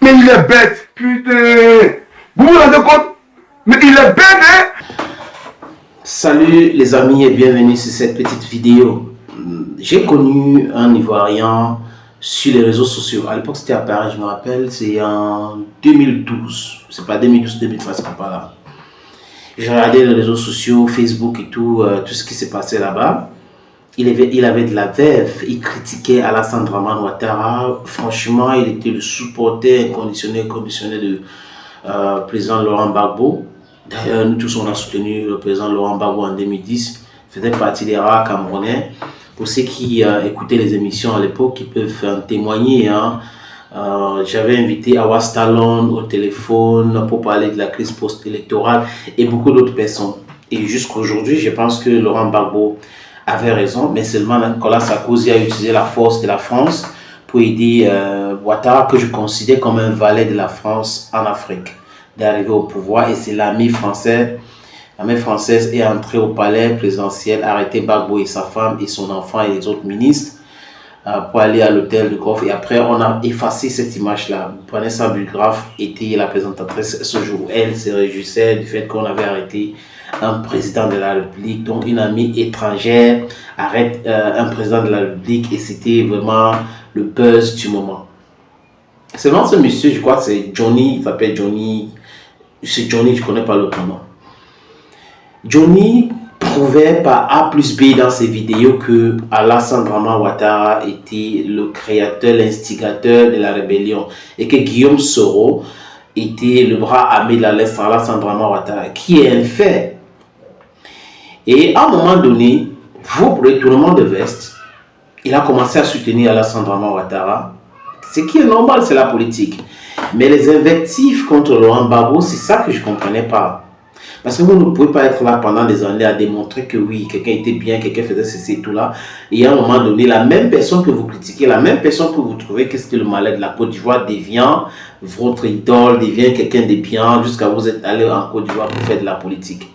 Mais il est bête, putain. Vous vous rendez compte? Mais il est bête, hein? Salut les amis et bienvenue sur cette petite vidéo. J'ai connu un Ivoirien sur les réseaux sociaux. À l'époque c'était à Paris, je me rappelle, c'est en 2012. C'est pas 2012, 2013, c'est pas là. J'ai regardé les réseaux sociaux, Facebook et tout ce qui s'est passé là-bas. Il avait de la verve, il critiquait Alassane Dramane Ouattara. Franchement, il était le supporter inconditionnel de président Laurent Gbagbo. D'ailleurs, nous tous on a soutenu le président Laurent Gbagbo en 2010. Il faisait partie des rares Camerounais. Pour ceux qui écoutaient les émissions à l'époque, ils peuvent témoigner. Hein. J'avais invité Awas Talon au téléphone pour parler de la crise post-électorale et beaucoup d'autres personnes. Et jusqu'à aujourd'hui, je pense que Laurent Gbagbo avait raison, mais seulement Nicolas Sarkozy a utilisé la force de la France pour aider Ouattara, que je considère comme un valet de la France en Afrique, d'arriver au pouvoir. Et c'est l'armée française est entrée au palais présidentiel, arrêté Gbagbo et sa femme et son enfant et les autres ministres pour aller à l'hôtel de golf. Et après, on a effacé cette image-là. Vanessa Bulgraf était la présentatrice ce jour. Elle se réjouissait du fait qu'on avait arrêté un président de la République, donc une amie étrangère arrête un président de la République, et c'était vraiment le buzz du moment. Seulement ce monsieur, je crois que c'est Johnny, il s'appelle Johnny, c'est Johnny, je ne connais pas l'autre nom. Johnny prouvait par A plus B dans ses vidéos que Alassane Dramane Ouattara était le créateur, l'instigateur de la rébellion, et que Guillaume Soro était le bras armé de la lèvre à Alassane Dramane Ouattara, qui est un fait. Et à un moment donné, pour le retournement de veste, il a commencé à soutenir Alassane Dramane Ouattara. Ce qui est normal, c'est la politique. Mais les invectives contre Laurent Gbagbo, c'est ça que je ne comprenais pas. Parce que vous ne pouvez pas être là pendant des années à démontrer que oui, quelqu'un était bien, quelqu'un faisait ceci et tout là. Et à un moment donné, la même personne que vous critiquez, la même personne que vous trouvez que c'était le malheur de la Côte d'Ivoire devient votre idole, devient quelqu'un de bien, jusqu'à vous être allé en Côte d'Ivoire pour faire de la politique.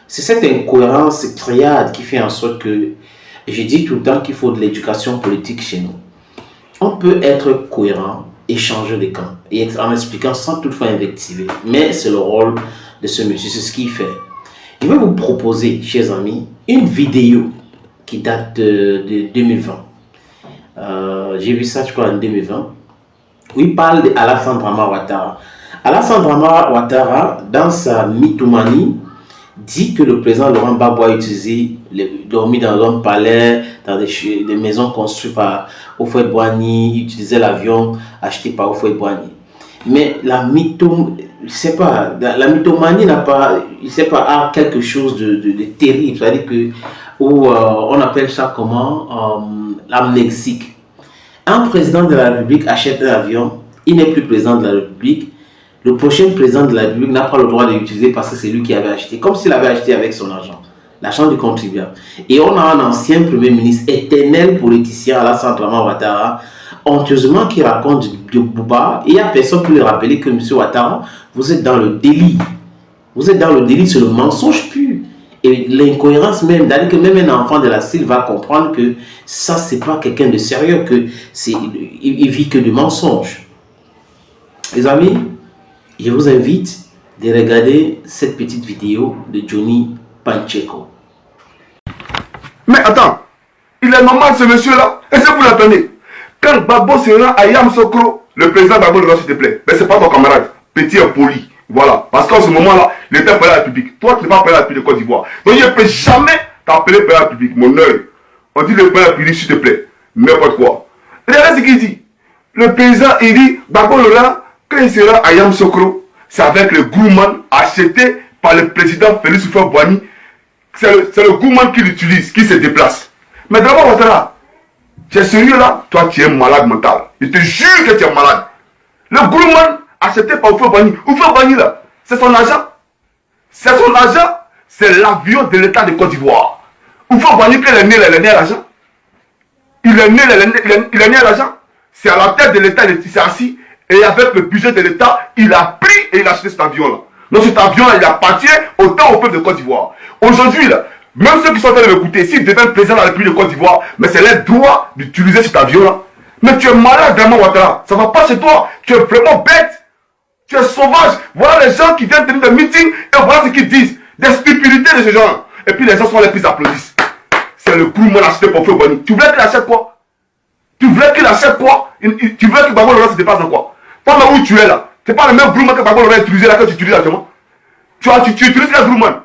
C'est cette incohérence triade qui fait en sorte que je dis tout le temps qu'il faut de l'éducation politique chez nous. On peut être cohérent et changer de camp, et en expliquant sans toutefois invectiver. Mais c'est le rôle de ce monsieur, c'est ce qu'il fait. Je vais vous proposer, chers amis, une vidéo qui date de 2020. J'ai vu ça, je crois, en 2020, où il parle d'Alassane Dramane Ouattara. Alassane Dramane Ouattara, dans sa mythomanie, dit que le président Laurent Gbagbo a utilisé, dormi dans un palais, dans des maisons construites par Houphouët-Boigny, il utilisait l'avion acheté par Houphouët-Boigny. Mais la mythomanie a quelque chose de terrible, c'est-à-dire que on appelle ça comment, l'amnésique. Un président de la République achète un avion, il n'est plus président de la République. Le prochain président de la République n'a pas le droit de l'utiliser parce que c'est lui qui avait acheté, comme s'il avait acheté avec son argent, l'argent du contribuable. Et on a un ancien premier ministre, éternel politicien, Alassane Dramane Ouattara, honteusement qui raconte de Bouba, et il n'y a personne pour lui rappeler que M. Ouattara, vous êtes dans le délit. Vous êtes dans le délit, c'est le mensonge pur. Et l'incohérence même, c'est-à-dire que même un enfant de la CIL va comprendre que ça, c'est pas quelqu'un de sérieux, que il vit que du mensonge. Les amis, je vous invite de regarder cette petite vidéo de Johnny Pacheco. Mais attends, il est normal ce monsieur-là. Est-ce que vous l'attendez? Quand Gbagbo se rend à Yamoussoukro, le président Gbagbo le rend, s'il te plaît. Mais c'est pas ton camarade, petit et poli. Voilà, parce qu'en ce moment-là, il était président de la République. Toi, tu n'es pas président de la République de Côte d'Ivoire. Donc je ne peux jamais t'appeler président de la République, mon œil. On dit le président de la République, s'il te plaît. N'importe quoi. Regardez ce qu'il dit. Le président, il dit, Gbagbo le rend, quand il sera à Yamoussoukro, c'est avec le gourmand acheté par le président Félix Houphouët-Boigny. C'est le gourmand qui l'utilise, qui se déplace. Mais d'abord, Ouattara, tu es sérieux là? Toi, tu es malade mental. Je te jure que tu es malade. Le gourmand acheté par Houphouët-Boigny. Houphouët-Boigny là, c'est son argent. C'est son argent. C'est l'avion de l'État de Côte d'Ivoire. Houphouët-Boigny, quand il est né à l'argent. Il est né à l'argent. C'est à la tête de l'État, il s'est assis. Et avec le budget de l'État, il a pris et il a acheté cet avion-là. Donc cet avion-là, il appartient autant au peuple de Côte d'Ivoire. Aujourd'hui, là, même ceux qui sont en train de m'écouter, s'ils deviennent président de la République de Côte d'Ivoire, mais c'est leur droit d'utiliser cet avion-là. Mais tu es malade, Draman Ouattara. Ça ne va pas chez toi. Tu es vraiment bête. Tu es sauvage. Voilà les gens qui viennent tenir des meetings et voilà ce qu'ils disent. Des stupidités de ces gens. Et puis les gens sont les plus applaudissent. C'est le gouvernement acheté pour Feu Boni. Tu voulais qu'il achète quoi? Tu voulais qu'il achète quoi? Tu voulais que Gbagbo Lora se dépasse en quoi? Pendant où tu es là, c'est pas le même gouvernement que Gbagbo Lora a utilisé là que tu utilises actuellement. Tu utilises quel gouvernement?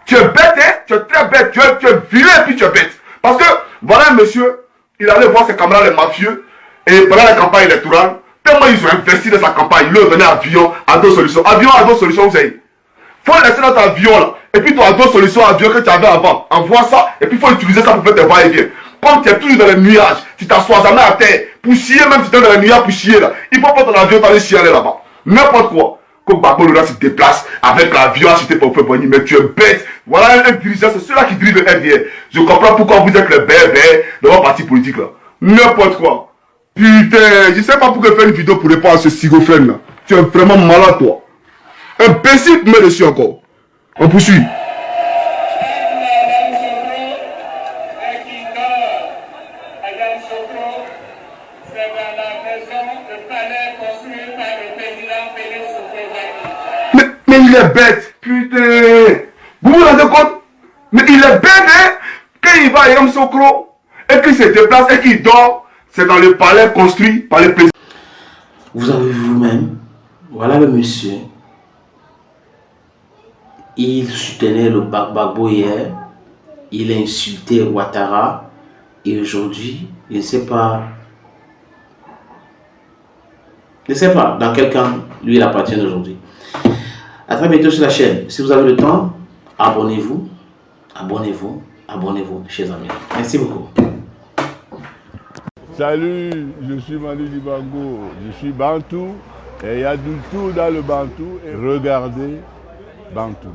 Tu es bête, hein? Tu es très bête. Tu es vilain et puis tu es bête. Parce que, voilà un monsieur, il allait voir ses camarades les mafieux et pendant la campagne électorale, tellement ils ont investi dans sa campagne, ils lui ont donné avion, Ado Solutions. Avion, Ado Solutions, vous savez. Faut laisser notre avion là. Et puis ton Ado Solutions, avion que tu avais avant. Envoie ça et puis il faut utiliser ça pour faire tes va-et-vient. Comme tu es toujours dans les nuages, tu t'assois jamais à terre. Pour chier, même si tu es dans les nuages pour chier là. Il faut pas ton avion t'aller chialer là-bas. N'importe quoi. Comme Gbagbo Lora se déplace avec l'avion acheté pour Feu Boni, mais tu es bête. Voilà un dirigeant, c'est ceux-là qui dirigent le RDR. Je comprends pourquoi vous êtes les bébés de votre parti politique là. N'importe quoi. Putain, je sais pas pourquoi faire une vidéo pour répondre à ce schizophrène là. Tu es vraiment malade toi. Imbécile, mais dessus encore. On poursuit. Mais il est bête, putain. Vous vous rendez compte? Mais il est bête, hein? Quand il va à Yamoussoukro et qu'il se déplace et qu'il dort, c'est dans le palais construit par les présidents. Vous avez vu vous-même, voilà le monsieur. Il soutenait le Gbagbo hier, il a insulté Ouattara et aujourd'hui, je ne sais pas dans quel camp lui il appartient aujourd'hui. À très bientôt sur la chaîne. Si vous avez le temps, abonnez-vous, chers amis. Merci beaucoup. Salut, je suis Manu Dibango, je suis Bantou et il y a du tout dans le Bantou et regardez Bantou.